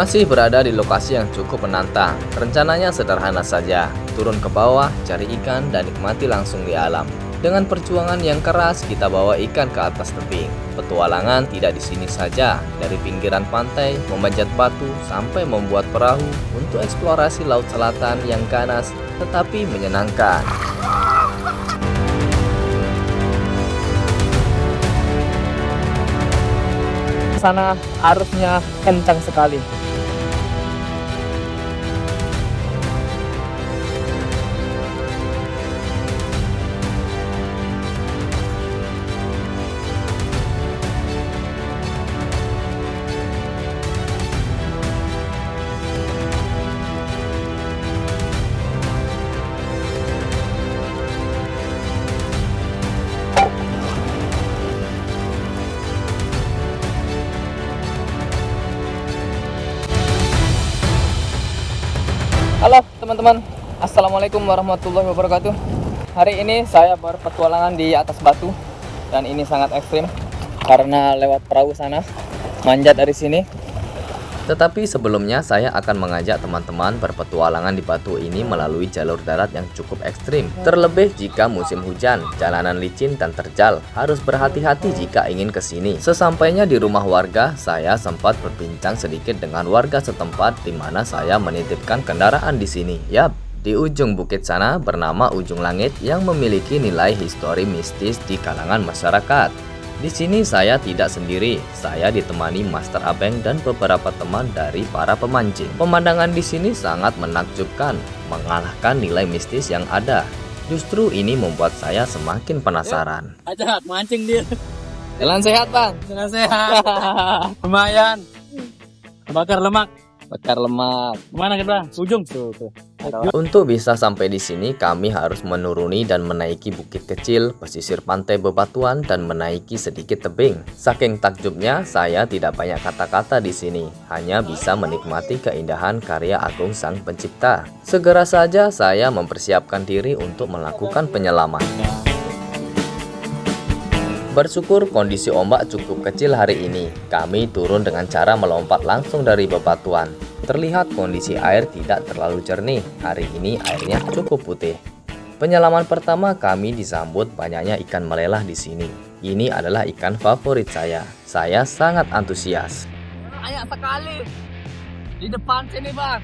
Masih berada di lokasi yang cukup menantang. Rencananya sederhana saja, turun ke bawah, cari ikan, dan nikmati langsung di alam. Dengan perjuangan yang keras, kita bawa ikan ke atas tebing. Petualangan tidak di sini saja, dari pinggiran pantai, memanjat batu, sampai membuat perahu untuk eksplorasi laut selatan yang ganas tetapi menyenangkan. Sana arusnya kencang sekali. Halo teman-teman, assalamualaikum warahmatullahi wabarakatuh. Hari ini saya berpetualangan di atas batu dan ini sangat ekstrim karena lewat perahu sana, manjat dari sini. Tetapi sebelumnya saya akan mengajak teman-teman berpetualangan di batu ini melalui jalur darat yang cukup ekstrim. Terlebih jika musim hujan, jalanan licin dan terjal. Harus berhati-hati jika ingin ke sini. Sesampainya di rumah warga, saya sempat berbincang sedikit dengan warga setempat di mana saya menitipkan kendaraan di sini. Yap, di ujung bukit sana bernama Ujung Langit yang memiliki nilai histori mistis di kalangan masyarakat. Di sini saya tidak sendiri, saya ditemani Master Abeng dan beberapa teman dari para pemancing. Pemandangan di sini sangat menakjubkan, mengalahkan nilai mistis yang ada. Justru ini membuat saya semakin penasaran. Aja mancing dia. Jalan sehat, Bang. Jalan sehat. Lumayan. Bakar lemak. Bakar lemak. Kemana kita? Ujung tuh. Untuk bisa sampai di sini, kami harus menuruni dan menaiki bukit kecil, pesisir pantai bebatuan, dan menaiki sedikit tebing. Saking takjubnya, saya tidak banyak kata-kata di sini, hanya bisa menikmati keindahan karya agung Sang Pencipta. Segera saja saya mempersiapkan diri untuk melakukan penyelaman. Bersyukur kondisi ombak cukup kecil hari ini. Kami turun dengan cara melompat langsung dari bebatuan. Terlihat kondisi air tidak terlalu jernih. Hari ini airnya cukup putih. Penyelaman pertama kami disambut banyaknya ikan melelah di sini. Ini adalah ikan favorit saya. Saya sangat antusias. Banyak sekali. Di depan sini, Bang.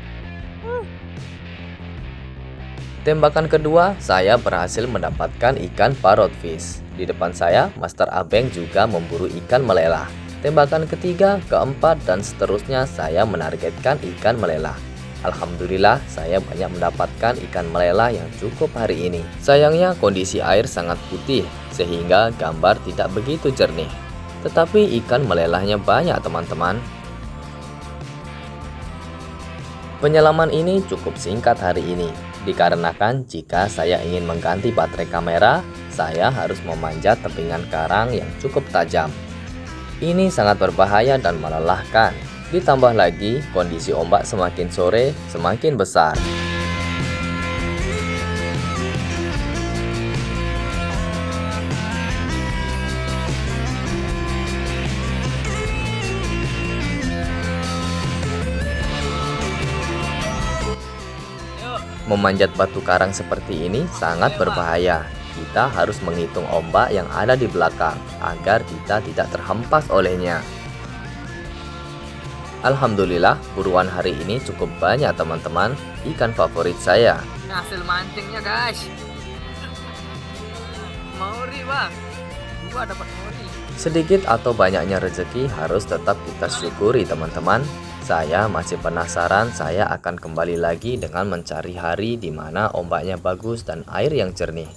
Tembakan kedua, saya berhasil mendapatkan ikan parrotfish. Di depan saya, Master Abeng juga memburu ikan melelah. Tembakan ketiga, keempat, dan seterusnya saya menargetkan ikan melelah. Alhamdulillah, saya banyak mendapatkan ikan melelah yang cukup hari ini. Sayangnya kondisi air sangat putih, sehingga gambar tidak begitu jernih. Tetapi ikan melelahnya banyak, teman-teman. Penyelaman ini cukup singkat hari ini, dikarenakan jika saya ingin mengganti baterai kamera, saya harus memanjat tebingan karang yang cukup tajam. Ini sangat berbahaya dan melelahkan. Ditambah lagi, kondisi ombak semakin sore, semakin besar. Memanjat batu karang seperti ini sangat berbahaya. Kita harus menghitung ombak yang ada di belakang agar kita tidak terhempas olehnya. Alhamdulillah, buruan hari ini cukup banyak, teman-teman. Ikan favorit saya. Ini hasil mancingnya, guys. Mauri, Bang. Gua dapat mauri. Sedikit atau banyaknya rezeki harus tetap kita syukuri, teman-teman. Saya masih penasaran, saya akan kembali lagi dengan mencari hari di mana ombaknya bagus dan air yang jernih.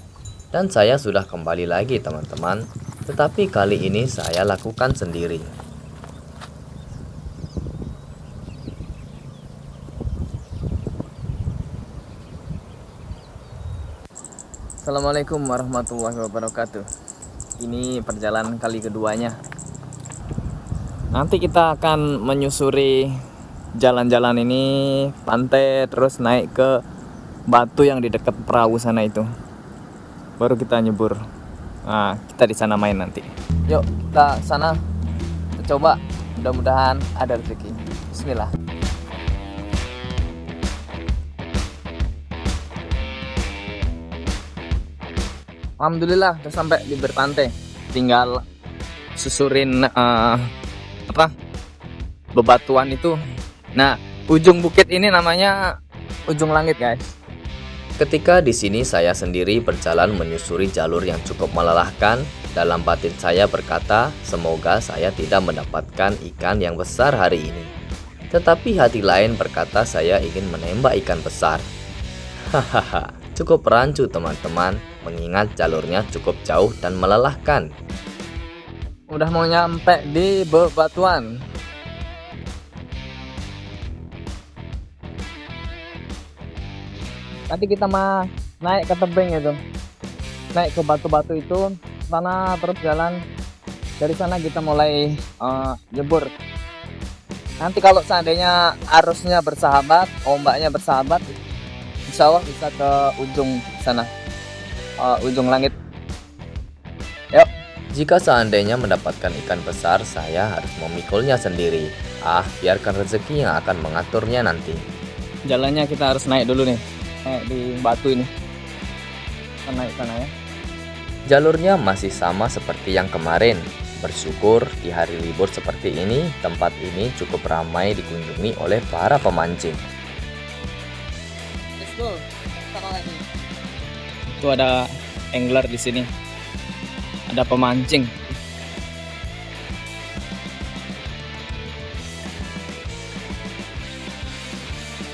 Dan saya sudah kembali lagi, teman-teman. Tetapi kali ini saya lakukan sendiri. Assalamualaikum warahmatullahi wabarakatuh. Ini perjalanan kali keduanya. Nanti kita akan menyusuri jalan-jalan ini, pantai, terus naik ke batu yang di dekat perahu sana itu. Baru kita nyebur. Nah, kita di sana main nanti. Yuk, kita sana. Kita coba. Mudah-mudahan ada rezeki. Bismillah. Alhamdulillah udah sampai bibir pantai. Tinggal susurin bebatuan itu. Nah, ujung bukit ini namanya Ujung Langit, guys. Ketika di sini saya sendiri berjalan menyusuri jalur yang cukup melelahkan, dalam batin saya berkata, semoga saya tidak mendapatkan ikan yang besar hari ini. Tetapi hati lain berkata saya ingin menembak ikan besar. Hahaha, cukup rancu teman-teman, mengingat jalurnya cukup jauh dan melelahkan. Udah mau nyampe di bebatuan. Nanti kita mah naik ke tebing itu, naik ke batu-batu itu, sana terus jalan. Dari sana kita mulai jebur. Nanti kalau seandainya arusnya bersahabat, ombaknya bersahabat, insya Allah bisa ke ujung sana, ujung langit. Yuk. Jika seandainya mendapatkan ikan besar, saya harus memikulnya sendiri. Biarkan rezeki yang akan mengaturnya nanti. Jalannya kita harus naik dulu nih, naik di batu ini. Kita naik sana ya. Jalurnya masih sama seperti yang kemarin. Bersyukur di hari libur seperti ini, tempat ini cukup ramai dikunjungi oleh para pemancing. Let's go. Itu ada angler di sini. Ada pemancing.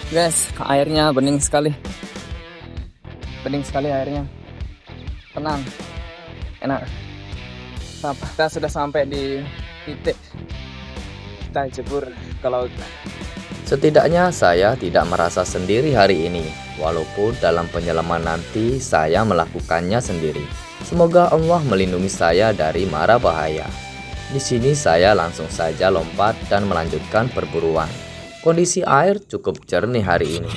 Guys, airnya bening sekali. Bening sekali airnya. Tenang. Enak. Kita sudah sampai di titik kita jebur ke laut. Setidaknya saya tidak merasa sendiri hari ini, walaupun dalam penyelaman nanti saya melakukannya sendiri. Semoga Allah melindungi saya dari mara bahaya. Di sini saya langsung saja lompat dan melanjutkan perburuan. Kondisi air cukup jernih hari ini.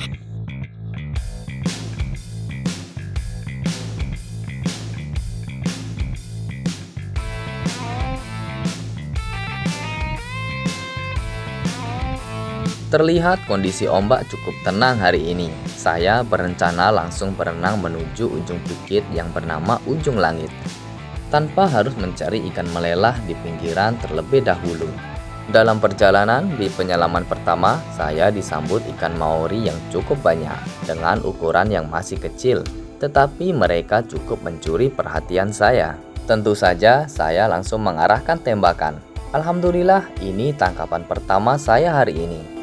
Terlihat kondisi ombak cukup tenang hari ini. Saya berencana langsung berenang menuju ujung bukit yang bernama Ujung Langit, tanpa harus mencari ikan melelah di pinggiran terlebih dahulu. Dalam perjalanan di penyelaman pertama, saya disambut ikan maori yang cukup banyak dengan ukuran yang masih kecil, tetapi mereka cukup mencuri perhatian saya. Tentu saja saya langsung mengarahkan tembakan. Alhamdulillah, ini tangkapan pertama saya hari ini.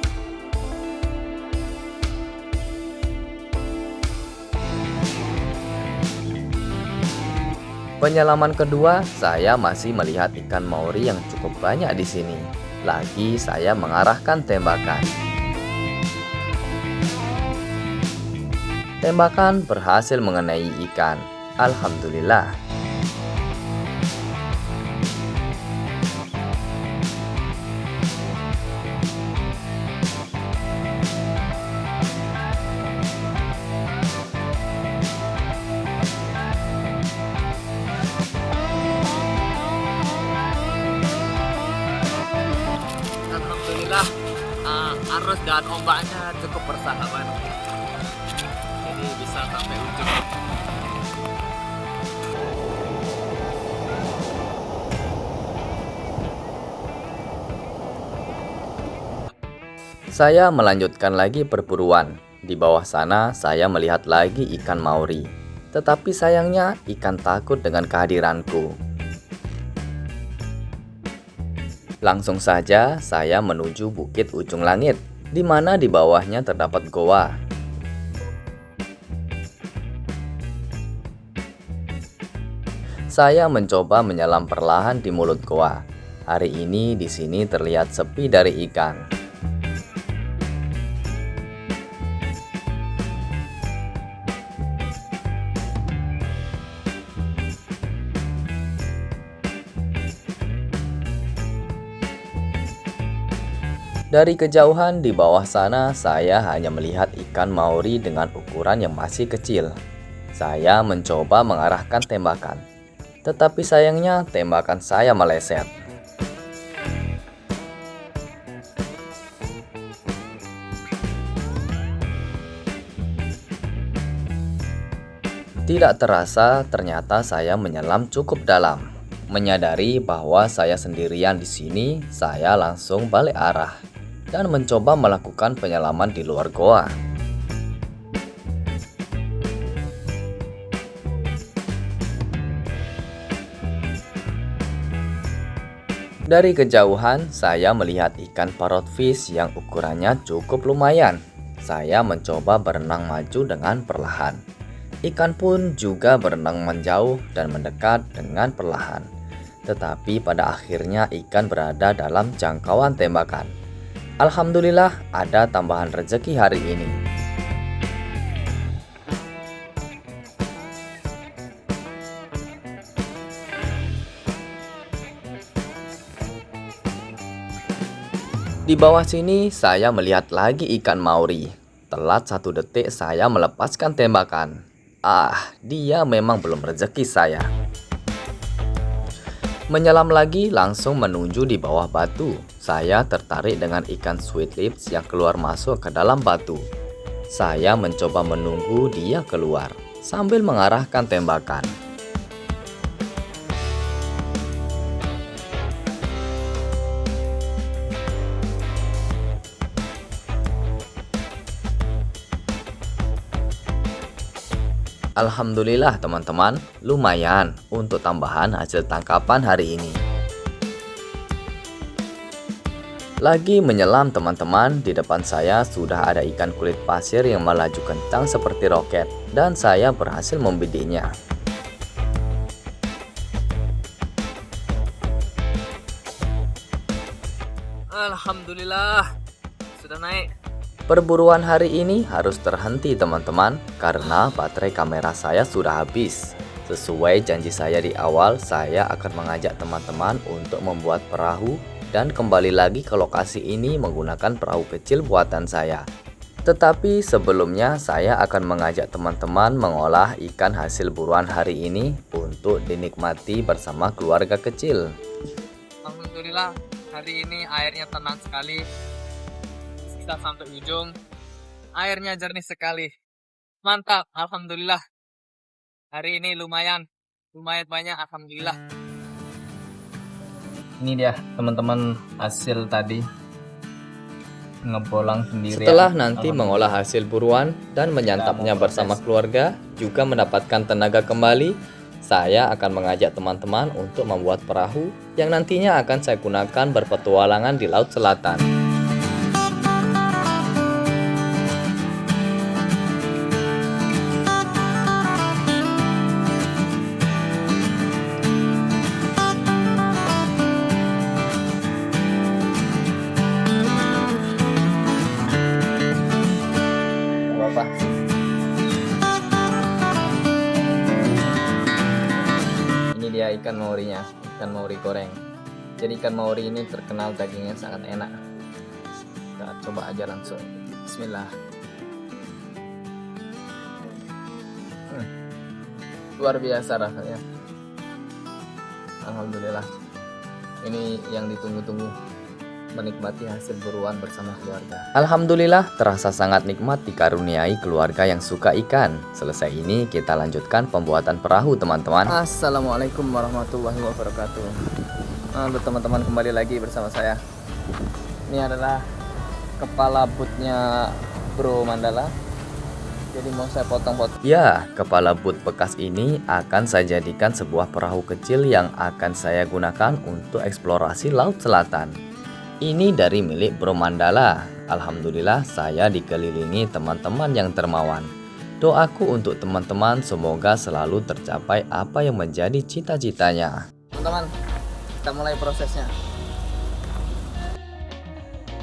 Penyelaman kedua, saya masih melihat ikan maori yang cukup banyak di sini. Lagi saya mengarahkan tembakan. Tembakan berhasil mengenai ikan. Alhamdulillah. Arus dan ombaknya cukup bersahabat, jadi bisa sampai ujung. Saya melanjutkan lagi perburuan. Di bawah sana saya melihat lagi ikan maori. Tetapi sayangnya ikan takut dengan kehadiranku. Langsung saja saya menuju bukit Ujung Langit, di mana di bawahnya terdapat goa. Saya mencoba menyelam perlahan di mulut goa. Hari ini di sini terlihat sepi dari ikan. Dari kejauhan di bawah sana, saya hanya melihat ikan maori dengan ukuran yang masih kecil. Saya mencoba mengarahkan tembakan, tetapi sayangnya tembakan saya meleset. Tidak terasa ternyata saya menyelam cukup dalam. Menyadari bahwa saya sendirian di sini, saya langsung balik arah dan mencoba melakukan penyelaman di luar goa. Dari kejauhan, saya melihat ikan parrotfish yang ukurannya cukup lumayan. Saya mencoba berenang maju dengan perlahan. Ikan pun juga berenang menjauh dan mendekat dengan perlahan. Tetapi pada akhirnya ikan berada dalam jangkauan tembakan. Alhamdulillah ada tambahan rezeki hari ini. Di bawah sini saya melihat lagi ikan mauri. Telat 1 detik saya melepaskan tembakan. Dia memang belum rezeki saya. Menyelam lagi langsung menuju di bawah batu. Saya tertarik dengan ikan sweet lips yang keluar masuk ke dalam batu. Saya mencoba menunggu dia keluar sambil mengarahkan tembakan. Alhamdulillah teman-teman, lumayan untuk tambahan hasil tangkapan hari ini. Lagi menyelam teman-teman, di depan saya sudah ada ikan kulit pasir yang melaju kencang seperti roket dan saya berhasil membidiknya. Alhamdulillah, sudah naik. Perburuan hari ini harus terhenti teman-teman karena baterai kamera saya sudah habis. Sesuai janji saya di awal, saya akan mengajak teman-teman untuk membuat perahu dan kembali lagi ke lokasi ini menggunakan perahu kecil buatan saya. Tetapi sebelumnya saya akan mengajak teman-teman mengolah ikan hasil buruan hari ini untuk dinikmati bersama keluarga kecil. Alhamdulillah, hari ini airnya tenang sekali. Sampai ujung, airnya jernih sekali, mantap. Alhamdulillah, hari ini lumayan banyak. Alhamdulillah. Ini dia teman-teman hasil tadi ngebolang sendiri. Setelah nanti mengolah hasil buruan dan menyantapnya bersama keluarga, juga mendapatkan tenaga kembali, saya akan mengajak teman-teman untuk membuat perahu yang nantinya akan saya gunakan berpetualangan di Laut Selatan. Ini dia ikan maurinya, ikan mauri goreng. Jadi ikan mauri ini terkenal dagingnya sangat enak. Kita coba aja langsung. Bismillah. Luar biasa rasanya. Alhamdulillah. Ini yang ditunggu-tunggu, menikmati hasil buruan bersama keluarga. Alhamdulillah terasa sangat nikmat dikaruniai keluarga yang suka ikan. Selesai ini kita lanjutkan pembuatan perahu teman-teman. Assalamualaikum warahmatullahi wabarakatuh. Halo teman-teman, kembali lagi bersama saya. Ini adalah kepala bootnya Bro Mandala. Jadi mau saya potong-potong. Ya, kepala boot bekas ini akan saya jadikan sebuah perahu kecil yang akan saya gunakan untuk eksplorasi Laut Selatan. Ini dari milik Bro Mandala. Alhamdulillah saya dikelilingi teman-teman yang dermawan. Doaku untuk teman-teman semoga selalu tercapai apa yang menjadi cita-citanya. Teman-teman, kita mulai prosesnya.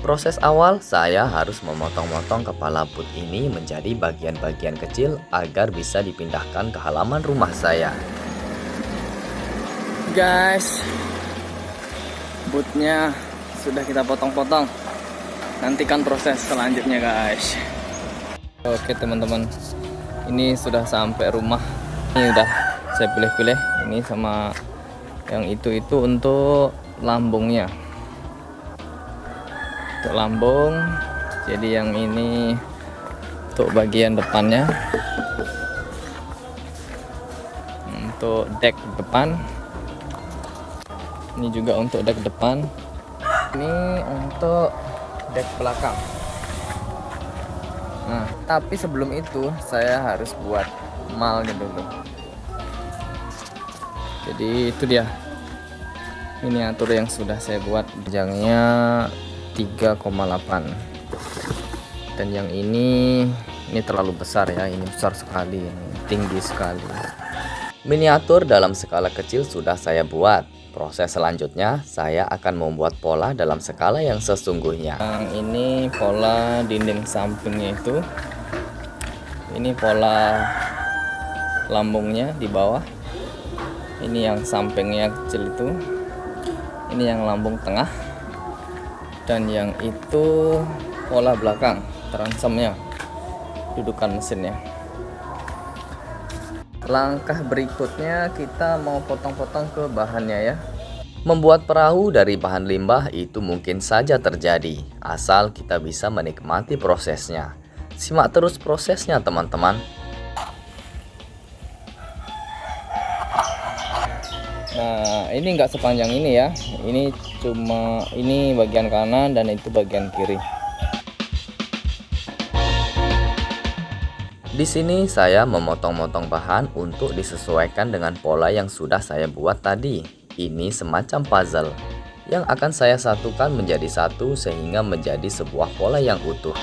Proses awal saya harus memotong-motong kepala boot ini menjadi bagian-bagian kecil agar bisa dipindahkan ke halaman rumah saya. Guys, bootnya sudah kita potong-potong. Nantikan proses selanjutnya guys. Oke teman-teman, ini sudah sampai rumah. Ini udah saya pilih-pilih, ini sama yang itu untuk lambungnya, untuk lambung. Jadi yang ini untuk bagian depannya. untuk deck depan, ini juga untuk deck depan, ini untuk deck belakang. Nah, tapi sebelum itu saya harus buat malnya dulu. Jadi itu dia miniatur yang sudah saya buat, panjangnya 3,8, dan yang ini terlalu besar ya, ini besar sekali, ini tinggi sekali. Miniatur dalam skala kecil sudah saya buat. Proses selanjutnya saya akan membuat pola dalam skala yang sesungguhnya. Yang ini pola dinding sampingnya itu, ini pola lambungnya di bawah, ini yang sampingnya kecil itu, ini yang lambung tengah, dan yang itu pola belakang transemnya, dudukan mesinnya. Langkah berikutnya kita mau potong-potong ke bahannya ya. Membuat perahu dari bahan limbah itu mungkin saja terjadi, asal kita bisa menikmati prosesnya. Simak terus prosesnya teman-teman. Nah, ini nggak sepanjang ini ya, ini cuma ini bagian kanan dan itu bagian kiri. Di sini saya memotong-motong bahan untuk disesuaikan dengan pola yang sudah saya buat tadi. Ini semacam puzzle yang akan saya satukan menjadi satu sehingga menjadi sebuah pola yang utuh.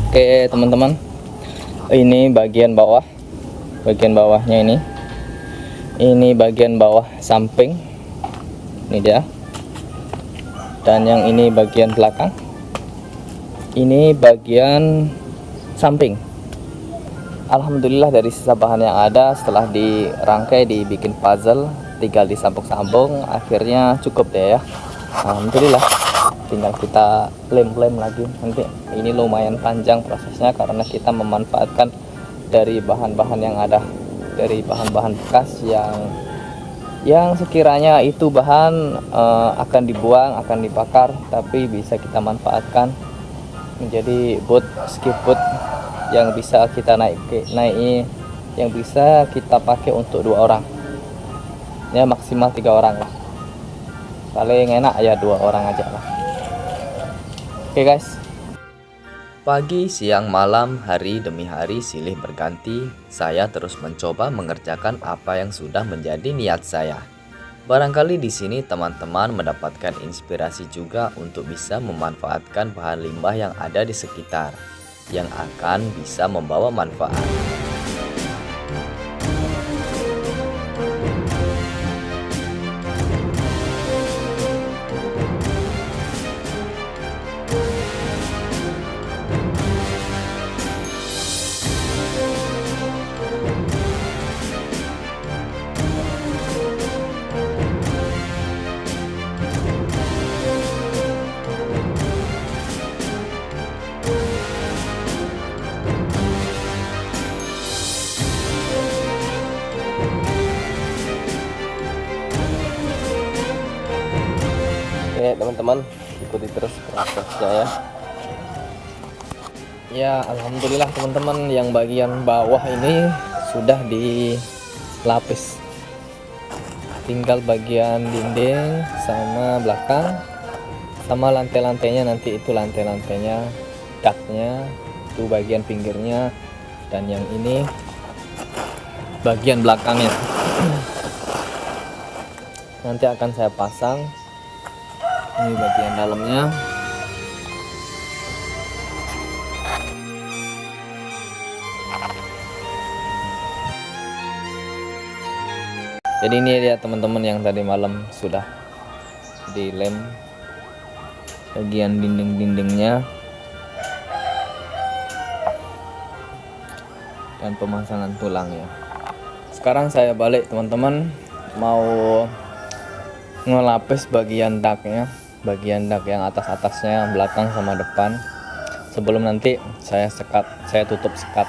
Oke teman-teman, ini bagian bawah, bagian bawahnya ini bagian bawah samping, ini dia, dan yang ini bagian belakang, ini bagian samping. Alhamdulillah dari sisa bahan yang ada setelah dirangkai dibikin puzzle, tinggal disambung-sambung, akhirnya cukup deh ya. Alhamdulillah, tinggal kita lem-lem lagi. Nanti ini lumayan panjang prosesnya karena kita memanfaatkan dari bahan-bahan yang ada, dari bahan-bahan bekas yang sekiranya itu bahan akan dibuang, akan dibakar, tapi bisa kita manfaatkan menjadi boat, skip boat yang bisa kita naiki, yang bisa kita pakai untuk 2 orang ya, maksimal 3 orang lah, paling enak ya 2 orang aja lah. Oke guys, Pagi, siang, malam, hari demi hari silih berganti, saya terus mencoba mengerjakan apa yang sudah menjadi niat saya. Barangkali di sini teman-teman mendapatkan inspirasi juga untuk bisa memanfaatkan bahan limbah yang ada di sekitar, yang akan bisa membawa manfaat. oke teman-teman, ikuti terus prosesnya ya. Ya alhamdulillah teman-teman, yang bagian bawah ini sudah dilapis, tinggal bagian dinding sama belakang sama lantai-lantainya, nanti itu lantai-lantainya, daknya itu bagian pinggirnya, dan yang ini bagian belakangnya nanti akan saya pasang. Ini bagian dalamnya. Jadi ini dia teman-teman yang tadi malam sudah dilem bagian dinding-dindingnya dan pemasangan tulangnya. Sekarang saya balik teman-teman, mau ngelapis bagian daknya, bagian dak yang atas-atasnya, belakang sama depan, sebelum nanti saya tutup sekat.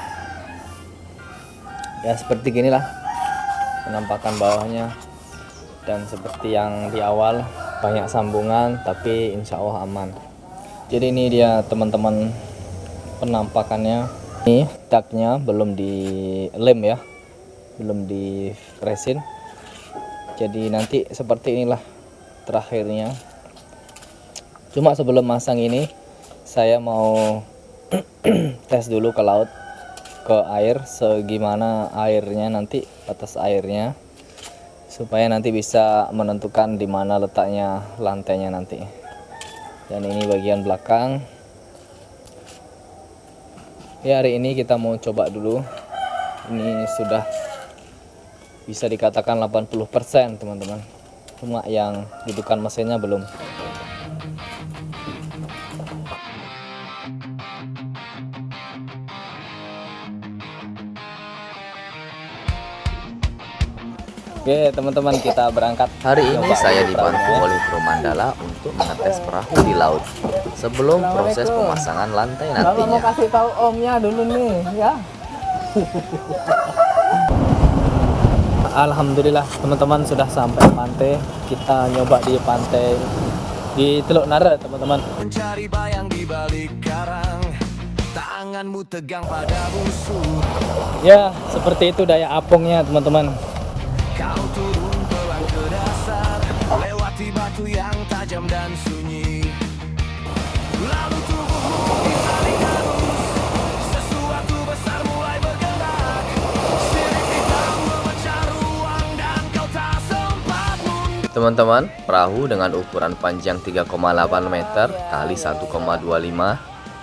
Ya seperti ginilah penampakan bawahnya, dan seperti yang di awal banyak sambungan tapi insya Allah aman. Jadi ini dia teman-teman penampakannya. Ini daknya belum dilem ya, belum di presin, jadi nanti seperti inilah terakhirnya. Cuma sebelum masang ini saya mau tes dulu ke laut, ke air, segimana airnya nanti, batas airnya, supaya nanti bisa menentukan di mana letaknya lantainya nanti. Dan ini bagian belakang. Ya, hari ini kita mau coba dulu. Ini sudah bisa dikatakan 80% teman-teman. Cuma yang dudukan mesinnya belum. Oke teman-teman, kita berangkat. Hari ini Coba saya dulu dibantu perahunya. oleh kru Mandala untuk mengetes perahu di laut sebelum proses pemasangan lantai Kalau mau nantinya. kasih tahu omnya dulu nih ya. Alhamdulillah teman-teman sudah sampai pantai. Kita nyoba di pantai di Teluk Nara teman-teman. Mencari bayang di balik karang, tanganmu tegang pada busur. Ya seperti itu daya apungnya teman-teman. Kau turun pelan ke dasar, lewati batu yang tajam dan sunyi. Lalu tubuhmu disaring arus, sesuatu besar mulai bergerak. Sirip hitam memecah ruang dan kau tak sempat mundur. Teman-teman, perahu dengan ukuran panjang 3,8 meter kali 1,25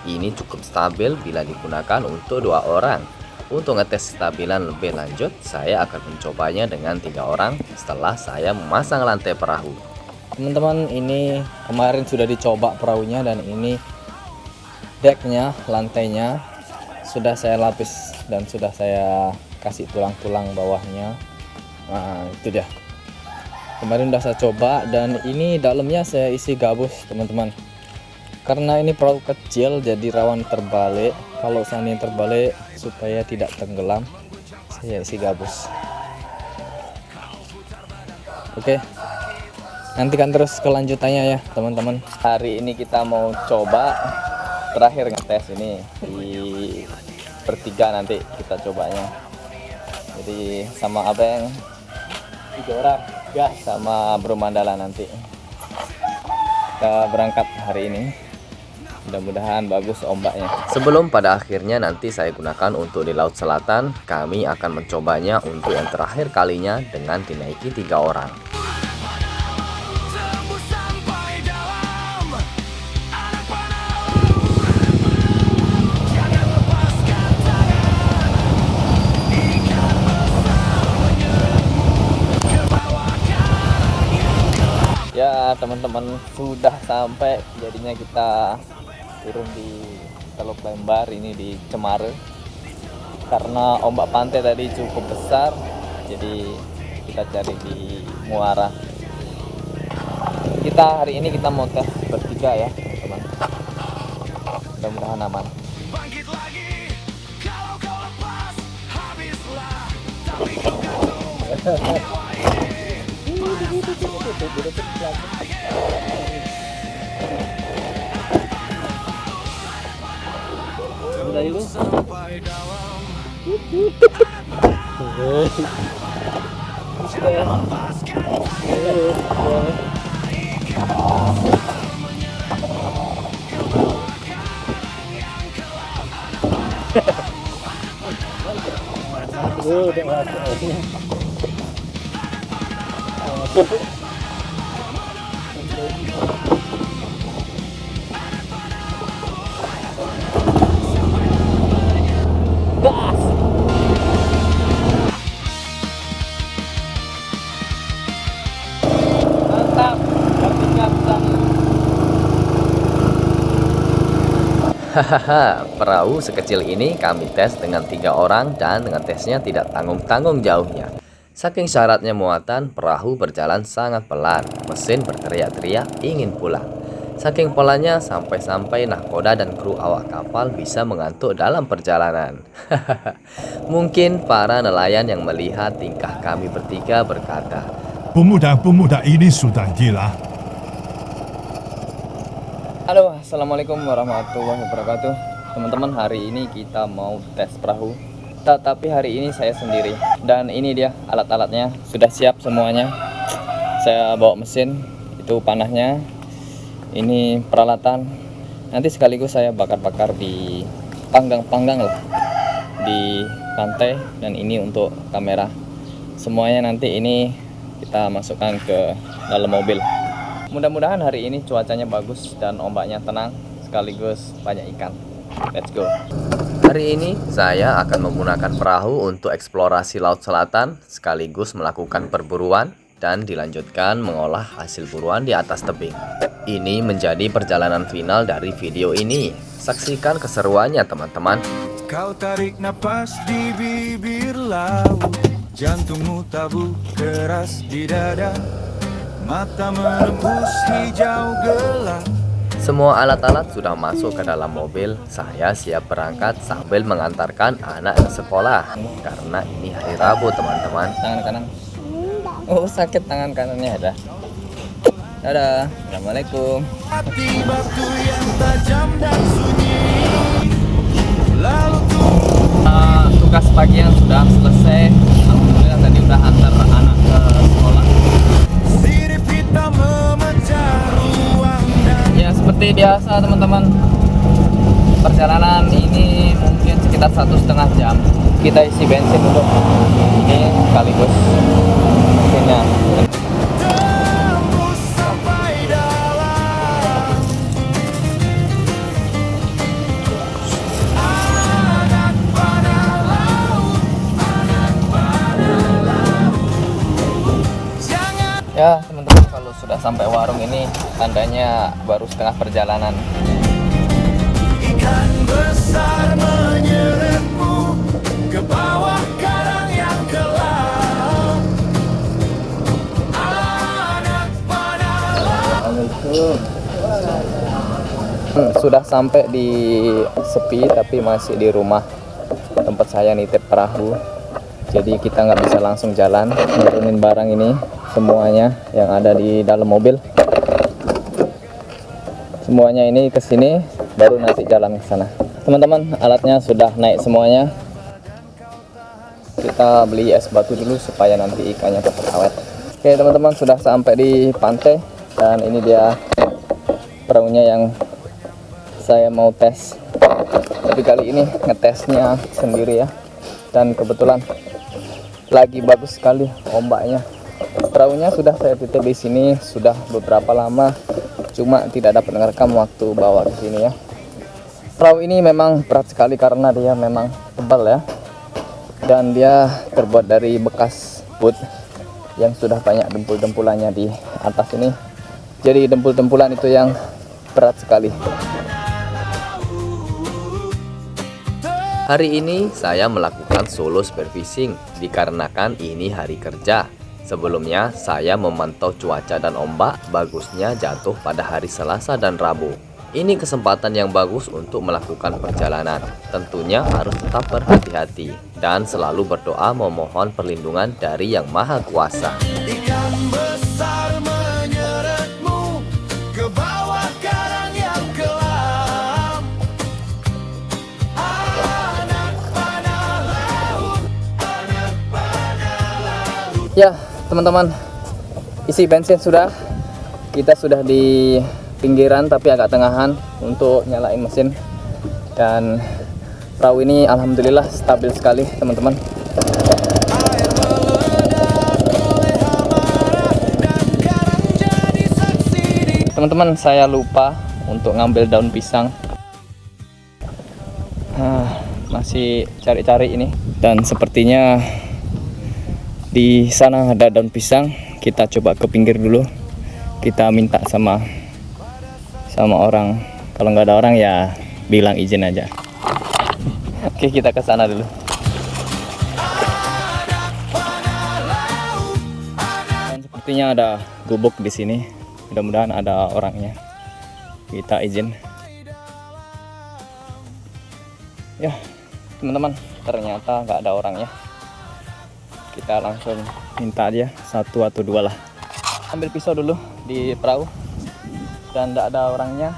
ini cukup stabil bila digunakan untuk 2 orang. Untuk ngetes stabilan lebih lanjut, saya akan mencobanya dengan 3 orang setelah saya memasang lantai perahu. Teman-teman, ini kemarin sudah dicoba perahunya, dan ini decknya, lantainya sudah saya lapis dan sudah saya kasih tulang-tulang bawahnya. Nah itu dia, kemarin udah saya coba, dan ini dalamnya saya isi gabus teman-teman. Karena ini perahu kecil jadi rawan terbalik. Kalau seandainya terbalik, supaya tidak tenggelam, saya isi gabus. Oke, nantikan terus kelanjutannya ya teman-teman. Hari ini kita mau coba terakhir ngetes ini di bertiga, nanti kita cobanya. Jadi sama abang 3 orang, gas sama Bro Mandala nanti. Kita berangkat hari ini. Mudah-mudahan bagus ombaknya. Sebelum pada akhirnya nanti saya gunakan untuk di Laut Selatan, kami akan mencobanya untuk yang terakhir kalinya dengan dinaiki 3 orang. Tembus sampai dalam, anak panah, jangan lepaskan tangan. Ikat besar menyerangmu ke bawah karang yang gelap. Ya teman-teman, sudah sampai. Jadinya kita turun di Teluk Lembar, ini di Cemara. Karena ombak pantai tadi cukup besar, jadi kita cari di muara. Hari ini kita mau tes bertiga ya teman-teman. Mudah-mudahan aman. Bangkit lagi, kalau kau lepas, habislah. Tapi kau sampai dalam. Mantap, bertiga bisa nih. Hahaha, perahu sekecil ini kami tes dengan 3 orang dan dengan tesnya tidak tanggung-tanggung jauhnya. Saking syaratnya muatan, perahu berjalan sangat pelan. Mesin berteriak-teriak ingin pulang. Saking pelannya sampai-sampai nahkoda dan kru awak kapal bisa mengantuk dalam perjalanan. Mungkin para nelayan yang melihat tingkah kami bertiga berkata, Pemuda-pemuda ini sudah gila. Halo, assalamualaikum warahmatullahi wabarakatuh. Teman-teman, hari ini kita mau tes perahu. Tapi hari ini saya sendiri. Dan ini dia alat-alatnya, sudah siap semuanya. Saya bawa mesin, itu panahnya. Ini peralatan. Nanti sekaligus saya bakar-bakar di panggang-panggang lah di pantai. Dan ini untuk kamera. Semuanya nanti ini kita masukkan ke dalam mobil. Mudah-mudahan hari ini cuacanya bagus dan ombaknya tenang, sekaligus banyak ikan. Let's go. hari ini saya akan menggunakan perahu untuk eksplorasi Laut Selatan sekaligus melakukan perburuan dan dilanjutkan mengolah hasil buruan di atas tebing. Ini menjadi perjalanan final dari video ini. Saksikan keseruannya teman-teman. Kau tarik napas di bibir laut, jantungmu tabu keras di dada, mata menembus hijau gelap. Semua alat-alat sudah masuk ke dalam mobil. Saya siap berangkat sambil mengantarkan anak ke sekolah. Karena ini hari Rabu teman-teman. Tangan kanan. Oh, sakit tangan kanannya ada. Dadah. Assalamualaikum. Hati batu yang tajam dan sunyi. Lalu Tugas pagian sudah selesai. Alhamdulillah tadi udah antar anak ke sekolah. sirip hitam memecah ruang dan Ya seperti biasa teman-teman, perjalanan ini mungkin sekitar 1,5 jam. Kita isi bensin dulu. Ini sekaligus mesinnya. tembus sampai dalam. Anak panah laut, anak panah laut. Jangan Ya teman-teman, kalau sudah sampai warung ini tandanya baru setengah perjalanan. ikan besar menyeretmu ke bawah karang yang gelap. Anak panah laut. Sudah sampai di Sepi tapi masih di rumah tempat saya nitip perahu. Jadi kita nggak bisa langsung jalan, nurunin barang ini semuanya yang ada di dalam mobil. Semuanya ini ke sini baru nanti jalan ke sana. Teman-teman, alatnya sudah naik semuanya. Kita beli es batu dulu supaya nanti ikannya tetap awet. Oke teman-teman, sudah sampai di pantai dan ini dia perahunya yang saya mau tes. Tapi kali ini ngetesnya sendiri ya. Dan kebetulan lagi bagus sekali ombaknya. Perahunya sudah saya titip di sini sudah beberapa lama, cuma tidak dapat ngerekam waktu bawa ke sini ya. Perahu ini memang berat sekali karena dia memang tebal ya. Dan dia terbuat dari bekas wood yang sudah banyak dempul-dempulannya di atas ini. Jadi dempul-dempulan itu yang berat sekali. Hari ini saya melakukan solo spearfishing dikarenakan ini hari kerja. Sebelumnya saya memantau cuaca dan ombak bagusnya jatuh pada hari Selasa dan Rabu. Ini kesempatan yang bagus untuk melakukan perjalanan. Tentunya harus tetap berhati-hati dan selalu berdoa memohon perlindungan dari Yang Maha Kuasa. Ikan besar menyeretmu ke bawah karang yang gelap. Anak panah laut, anak panah laut. Ya teman-teman, isi bensin sudah. Kita sudah di pinggiran tapi agak tengahan untuk nyalain mesin. Dan perahu ini alhamdulillah stabil sekali teman-teman. Air meledak oleh amarah dan karang jadi saksi di Teman-teman, saya lupa untuk ngambil daun pisang. Masih cari-cari ini. Dan sepertinya di sana ada daun pisang. Kita coba ke pinggir dulu. Kita minta sama orang. Kalau nggak ada orang ya bilang izin aja. Oke, kita ke sana dulu. Dan sepertinya ada gubuk di sini. Mudah-mudahan ada orangnya. Kita izin. Ya, teman-teman, ternyata nggak ada orangnya. Kita langsung minta aja 1 atau 2 lah. Ambil pisau dulu di perahu. Dan nggak ada orangnya,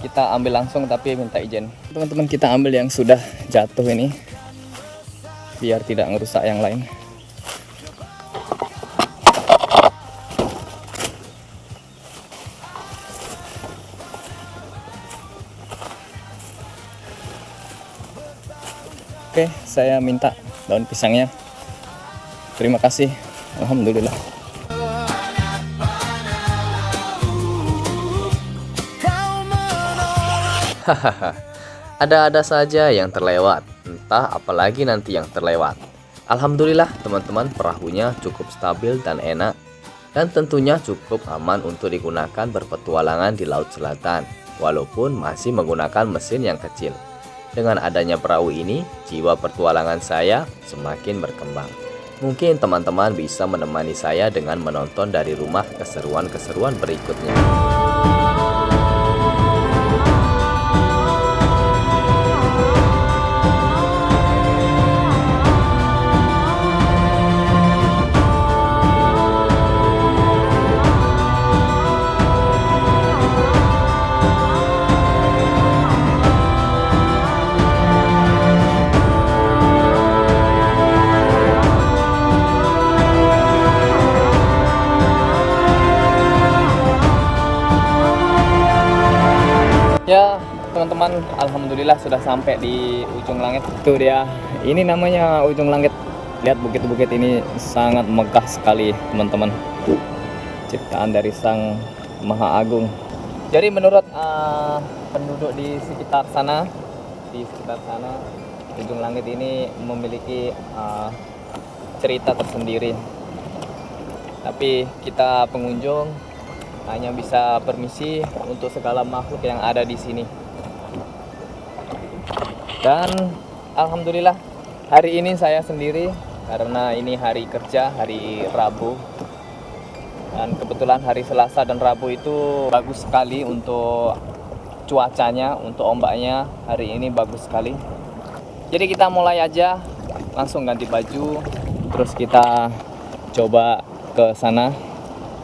kita ambil langsung tapi minta izin. Teman-teman, kita ambil yang sudah jatuh ini biar tidak ngerusak yang lain. Oke, saya minta daun pisangnya. Terima kasih. Alhamdulillah. Hahaha, ada-ada saja yang terlewat, entah apalagi nanti yang terlewat. Alhamdulillah teman-teman, perahunya cukup stabil dan enak, dan tentunya cukup aman untuk digunakan berpetualangan di Laut Selatan, walaupun masih menggunakan mesin yang kecil. Dengan adanya perahu ini, jiwa pertualangan saya semakin berkembang. Mungkin teman-teman bisa menemani saya dengan menonton dari rumah keseruan-keseruan berikutnya. Ya, teman-teman, alhamdulillah sudah sampai di ujung langit. Itu dia. Ini namanya ujung langit. Lihat bukit-bukit ini sangat megah sekali, teman-teman. Ciptaan dari Sang Maha Agung. Jadi menurut penduduk di sekitar sana, ujung langit ini memiliki cerita tersendiri. Tapi kita pengunjung hanya bisa permisi untuk segala makhluk yang ada di sini. Dan alhamdulillah hari ini saya sendiri, karena ini hari kerja, hari Rabu. Dan kebetulan hari Selasa dan Rabu itu bagus sekali untuk cuacanya, untuk ombaknya. Hari ini bagus sekali. Jadi kita mulai aja, langsung ganti baju, terus kita coba ke sana.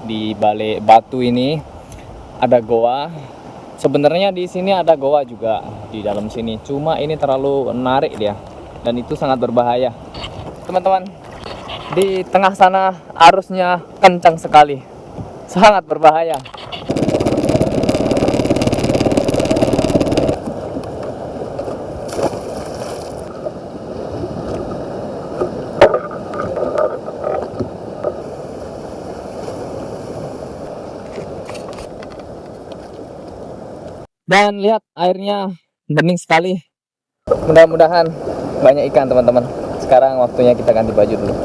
Di balik batu ini ada goa. Sebenarnya di sini ada goa juga di dalam sini. Cuma ini terlalu menarik dia, dan itu sangat berbahaya. Teman-teman, di tengah sana arusnya kencang sekali, sangat berbahaya. Dan lihat airnya bening sekali. Mudah-mudahan banyak ikan, teman-teman. Sekarang waktunya kita ganti baju dulu.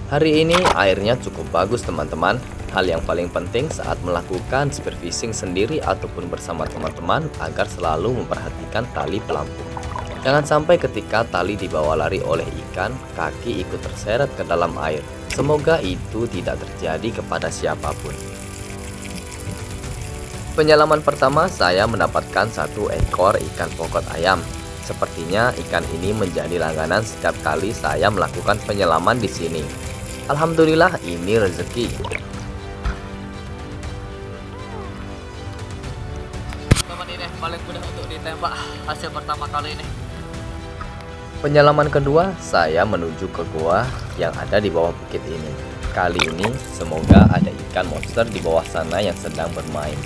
Hari ini airnya cukup bagus teman-teman. Hal yang paling penting saat melakukan spearfishing sendiri ataupun bersama teman-teman agar selalu memperhatikan tali pelampung. Jangan sampai ketika tali dibawa lari oleh ikan, kaki ikut terseret ke dalam air. Semoga itu tidak terjadi kepada siapapun. Penyelaman pertama saya mendapatkan 1 ekor ikan pokot ayam. Sepertinya ikan ini menjadi langganan setiap kali saya melakukan penyelaman di sini. Alhamdulillah ini rezeki. Ini paling mudah untuk ditembak hasil pertama kali ini. Penyelaman kedua, saya menuju ke goa yang ada di bawah bukit ini. Kali ini semoga ada ikan monster di bawah sana yang sedang bermain.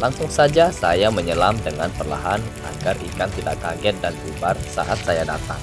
Langsung saja saya menyelam dengan perlahan agar ikan tidak kaget dan bubar saat saya datang.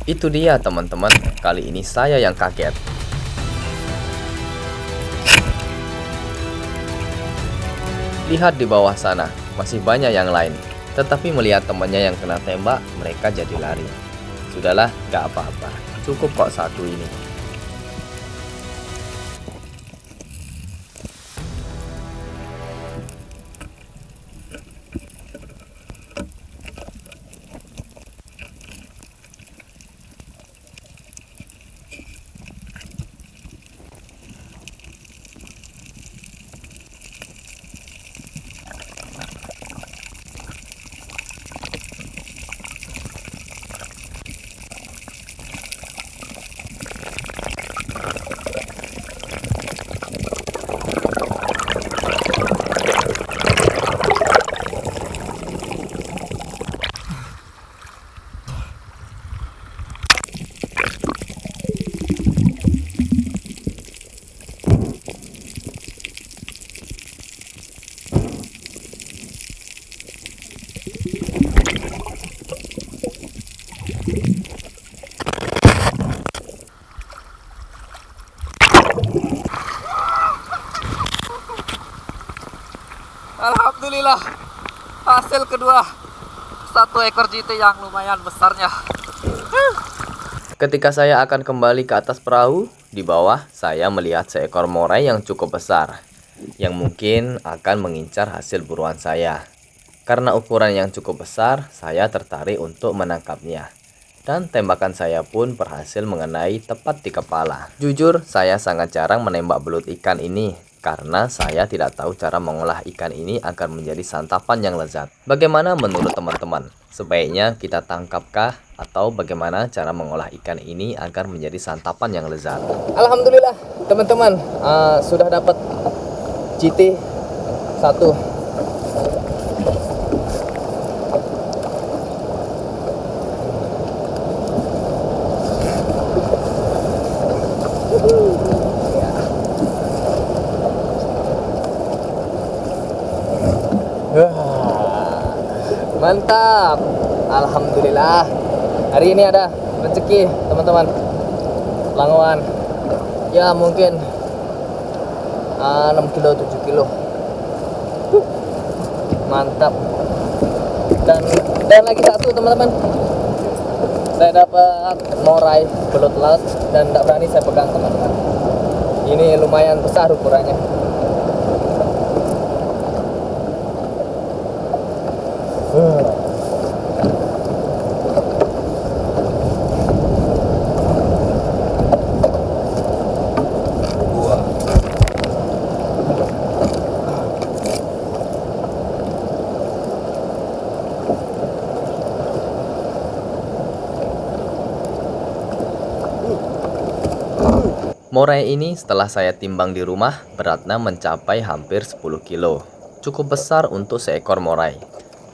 Itu dia teman-teman, kali ini saya yang kaget. Lihat di bawah sana, masih banyak yang lain. Tetapi melihat temannya yang kena tembak, mereka jadi lari. Sudahlah, gak apa-apa. Cukup kok satu ini. Alhamdulillah, hasil kedua, satu ekor JT yang lumayan besarnya. Ketika saya akan kembali ke atas perahu, di bawah saya melihat seekor morai yang cukup besar, yang mungkin akan mengincar hasil buruan saya. Karena ukuran yang cukup besar, saya tertarik untuk menangkapnya. Dan tembakan saya pun berhasil mengenai tepat di kepala. Jujur, saya sangat jarang menembak belut ikan ini, karena saya tidak tahu cara mengolah ikan ini agar menjadi santapan yang lezat. Bagaimana menurut teman-teman? Sebaiknya kita tangkapkah? Atau bagaimana cara mengolah ikan ini agar menjadi santapan yang lezat? Alhamdulillah teman-teman, sudah dapat JT satu. Mantap, alhamdulillah. Hari ini ada rezeki teman-teman. Langoan ya mungkin 6 kilo 7 kilo. Mantap. Dan lagi satu teman-teman, saya dapat morai belut laut dan tidak berani saya pegang teman-teman. Ini lumayan besar ukurannya. Morai ini setelah saya timbang di rumah, beratnya mencapai hampir 10 kilo. Cukup besar untuk seekor morai.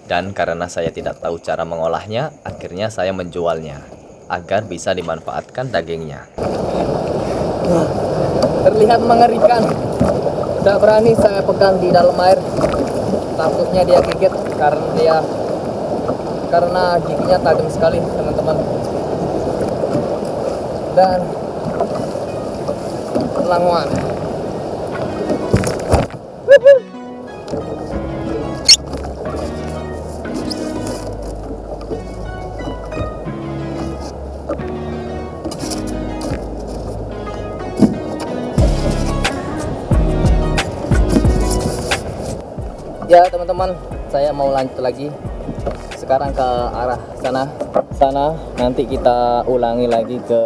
Dan karena saya tidak tahu cara mengolahnya, akhirnya saya menjualnya agar bisa dimanfaatkan dagingnya. Terlihat mengerikan. Tidak berani saya pegang di dalam air. Takutnya dia gigit karena giginya tajam sekali teman-teman. Dan langoan. Ya teman-teman, saya mau lanjut lagi. Sekarang ke arah sana nanti kita ulangi lagi ke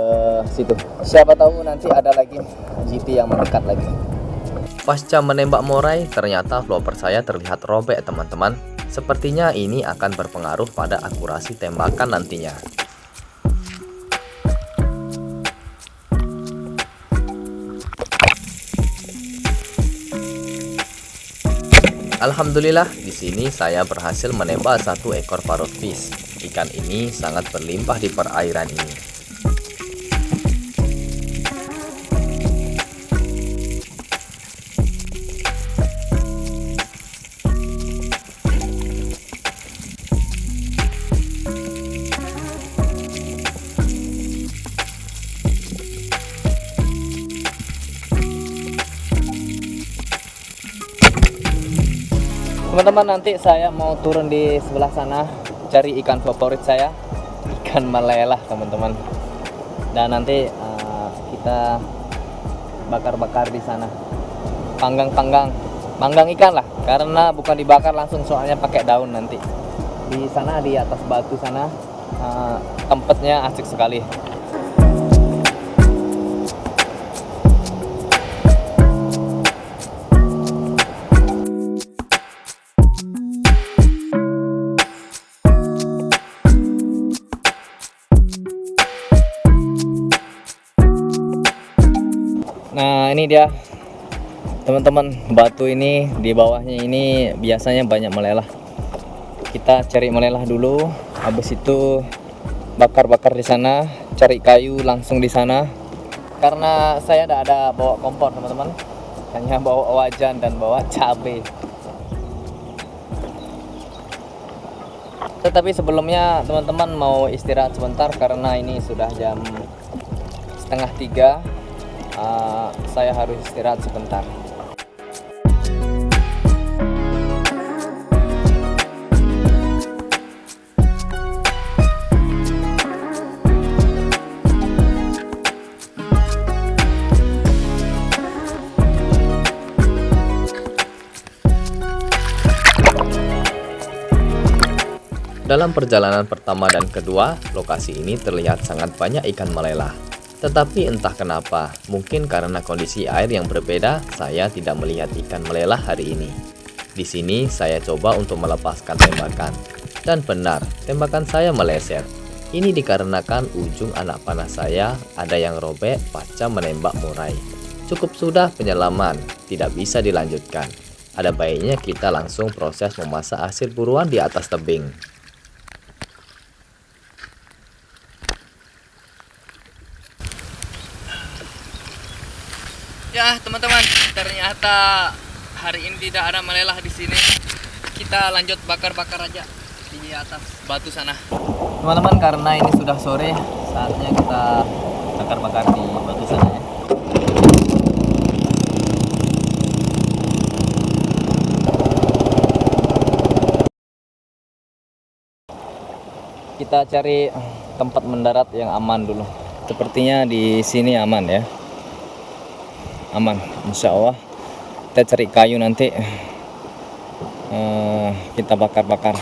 situ. Siapa tahu nanti ada lagi JT yang mendekat lagi. Pasca menembak morai, ternyata flopper saya terlihat robek teman-teman. Sepertinya ini akan berpengaruh pada akurasi tembakan nantinya. Alhamdulillah, di sini saya berhasil menembak satu ekor parrot fish. Ikan ini sangat berlimpah di perairan ini. Teman-teman, nanti saya mau turun di sebelah sana cari ikan favorit saya, ikan melelah teman-teman. Dan nanti kita bakar-bakar di sana, panggang ikan lah, karena bukan dibakar langsung, soalnya pakai daun nanti. Di sana di atas batu sana tempatnya asik sekali. Nah, ini dia teman-teman, batu ini di bawahnya ini biasanya banyak melelah. Kita cari melelah dulu, habis itu bakar-bakar di sana, cari kayu langsung di sana. Karena saya tidak ada bawa kompor teman-teman, hanya bawa wajan dan bawa cabai. Tetapi sebelumnya teman-teman mau istirahat sebentar karena ini sudah jam 2:30. Saya harus istirahat sebentar. Dalam perjalanan pertama dan kedua, lokasi ini terlihat sangat banyak ikan melelah. Tetapi entah kenapa, mungkin karena kondisi air yang berbeda, saya tidak melihat ikan melelah hari ini. Di sini saya coba untuk melepaskan tembakan. Dan benar, tembakan saya meleset. Ini dikarenakan ujung anak panah saya ada yang robek pasca menembak murai. Cukup sudah penyelaman, tidak bisa dilanjutkan. Ada baiknya kita langsung proses memasak hasil buruan di atas tebing. Ya teman-teman, ternyata hari ini tidak ada melelah di sini. Kita lanjut bakar-bakar aja di atas batu sana. Teman-teman, karena ini sudah sore, saatnya kita bakar-bakar di batu sana ya. Kita cari tempat mendarat yang aman dulu. Sepertinya di sini aman ya. Aman, insya Allah. Kita cari kayu nanti, kita bakar-bakar.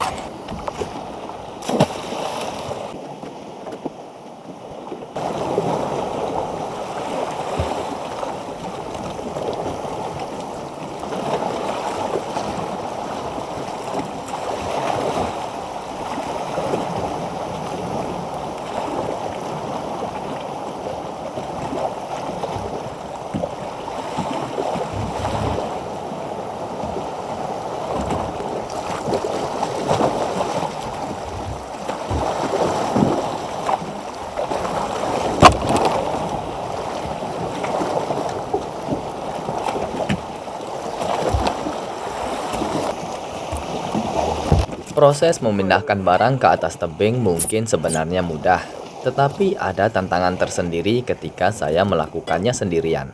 Proses memindahkan barang ke atas tebing mungkin sebenarnya mudah, tetapi ada tantangan tersendiri ketika saya melakukannya sendirian.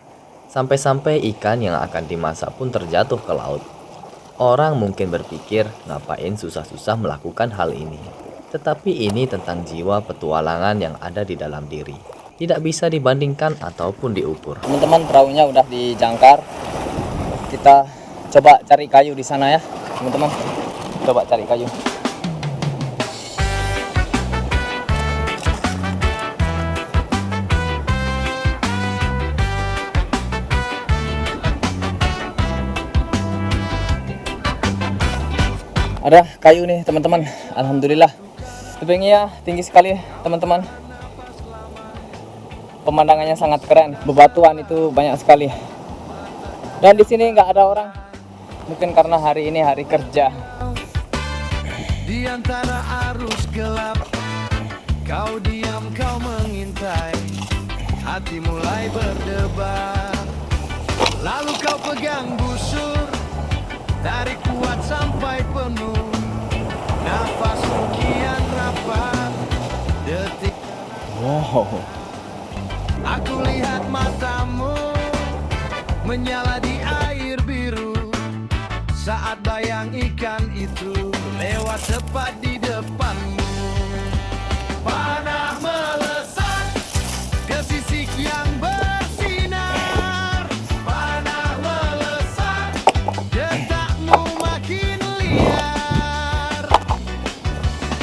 Sampai-sampai ikan yang akan dimasak pun terjatuh ke laut. Orang mungkin berpikir, ngapain susah-susah melakukan hal ini? Tetapi ini tentang jiwa petualangan yang ada di dalam diri. Tidak bisa dibandingkan ataupun diukur. Teman-teman, perahunya udah dijangkar. Kita coba cari kayu di sana ya, teman-teman. Coba cari kayu. Ada kayu nih teman-teman, alhamdulillah. Tebingnya tinggi sekali teman-teman. Pemandangannya sangat keren, bebatuan itu banyak sekali. Dan di sini nggak ada orang, mungkin karena hari ini hari kerja. Di antara arus gelap, kau diam, kau mengintai. Hati mulai berdebar, lalu kau pegang busur, tarik kuat sampai penuh. Nafasmu kian rapat, detik. Wow. Aku lihat matamu menyala di air biru. saat bayang ikan itu lewat tepat di depanmu. Panah melesat ke sisik yang bersinar. Panah melesat, detakmu makin liar.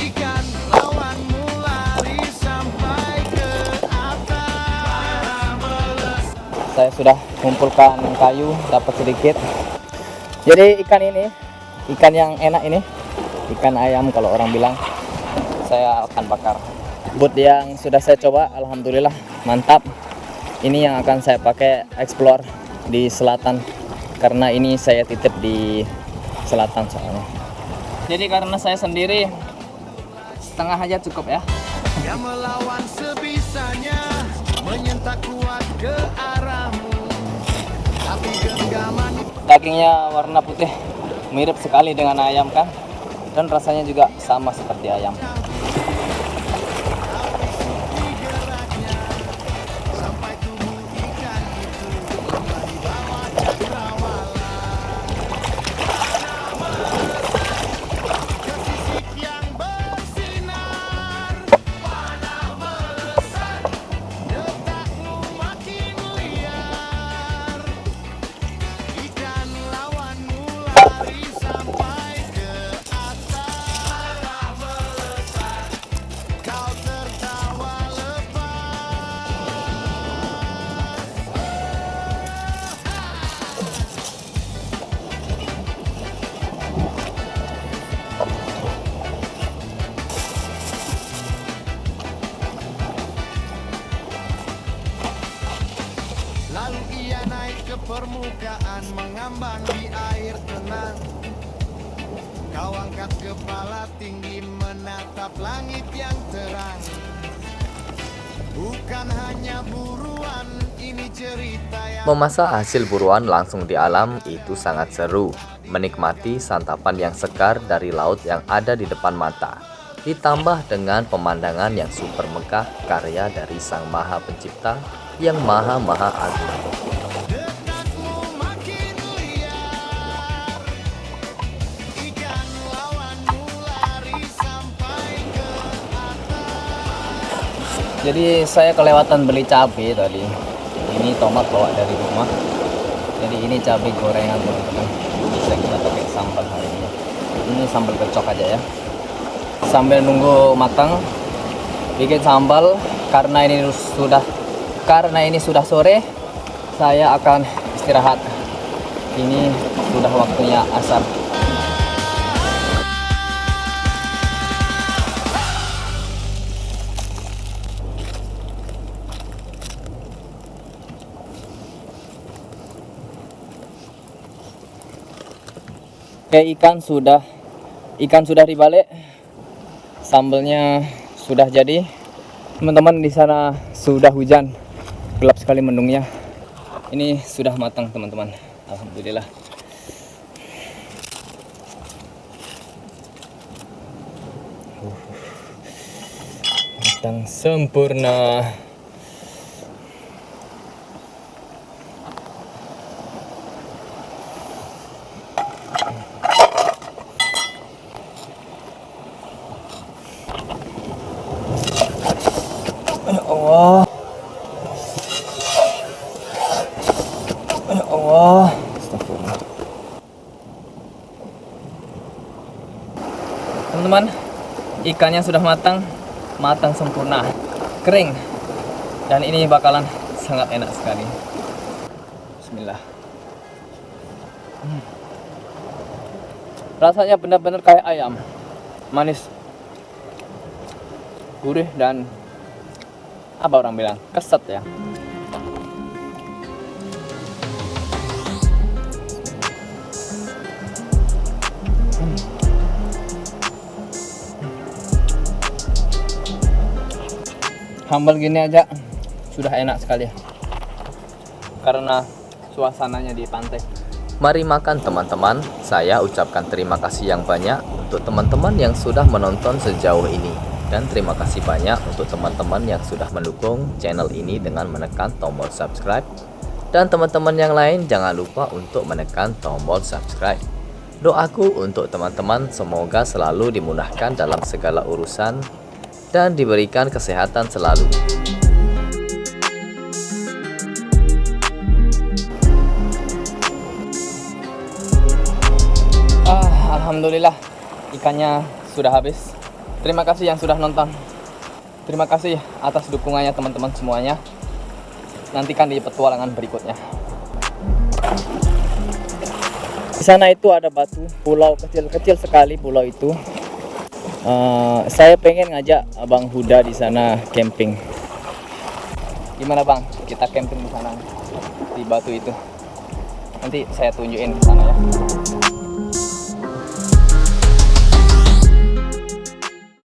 Ikan lawanmu lari sampai ke atas. Panah melesat. Saya sudah kumpulkan kayu, dapat sedikit. Jadi ikan ini, ikan yang enak ini, ikan ayam kalau orang bilang, saya akan bakar. Boot yang sudah saya coba, alhamdulillah mantap. Ini yang akan saya pakai explore di selatan, karena ini saya titip di selatan soalnya. Jadi karena saya sendiri, setengah aja cukup ya. Yang melawan sebisanya, menyentak kuat ke arahmu. Tapi genggaman Dagingnya warna putih, mirip sekali dengan ayam kan, dan rasanya juga sama seperti ayam. geraknya sampai tubuh ikan itu lemah di bawah cakrawala. Ke sisik yang bersinar. Panah melesat, detakmu makin liar. Ikan lawanmu lari sampai ke atas. Panah melesat, kau tertawa lepas. Lalu ia naik ke permukaan, mengambang di air tenang. Kau angkat kepala tinggi, menatap langit yang terang. Bukan hanya buruan, ini cerita yang Memasak hasil buruan langsung di alam itu sangat seru. Menikmati santapan yang segar dari laut yang ada di depan mata, ditambah dengan pemandangan yang super megah karya dari Sang Maha Pencipta yang maha agung. dekatmu makin liar. Ikan lawanmu lari sampai ke atas. Jadi saya kelewatan beli cabai tadi. Ini tomat bawa dari rumah. Jadi ini cabai gorengan teman-teman. Bisa kita pakai sambal hari ini. Ini sambal kecok aja ya. Sambil nunggu matang, bikin sambal. Karena ini sudah sore, saya akan istirahat. Ini sudah waktunya asar. Oke, ikan sudah dibalik, sambelnya sudah jadi. Teman-teman, di sana sudah hujan, gelap sekali mendungnya. Ini sudah matang teman-teman, alhamdulillah. Matang sempurna. Allah. Ya Allah. Astagfirullah. Teman-teman, ikannya sudah matang sempurna, kering. Dan ini bakalan sangat enak sekali. Bismillah. Rasanya benar-benar kayak ayam. Manis, gurih, dan apa orang bilang, keset ya. Sambal gini aja sudah enak sekali karena suasananya di pantai. Mari makan teman-teman. Saya ucapkan terima kasih yang banyak untuk teman-teman yang sudah menonton sejauh ini. Dan terima kasih banyak untuk teman-teman yang sudah mendukung channel ini dengan menekan tombol subscribe. Dan teman-teman yang lain jangan lupa untuk menekan tombol subscribe. Doaku untuk teman-teman semoga selalu dimudahkan dalam segala urusan dan diberikan kesehatan selalu. Alhamdulillah ikannya sudah habis. Terima kasih yang sudah nonton. Terima kasih atas dukungannya teman-teman semuanya. Nantikan di petualangan berikutnya. Di sana itu ada batu, pulau kecil-kecil sekali pulau itu. Saya pengen ngajak Abang Huda di sana camping. Gimana Bang? Kita camping di sana di batu itu. Nanti saya tunjukin ke sana ya.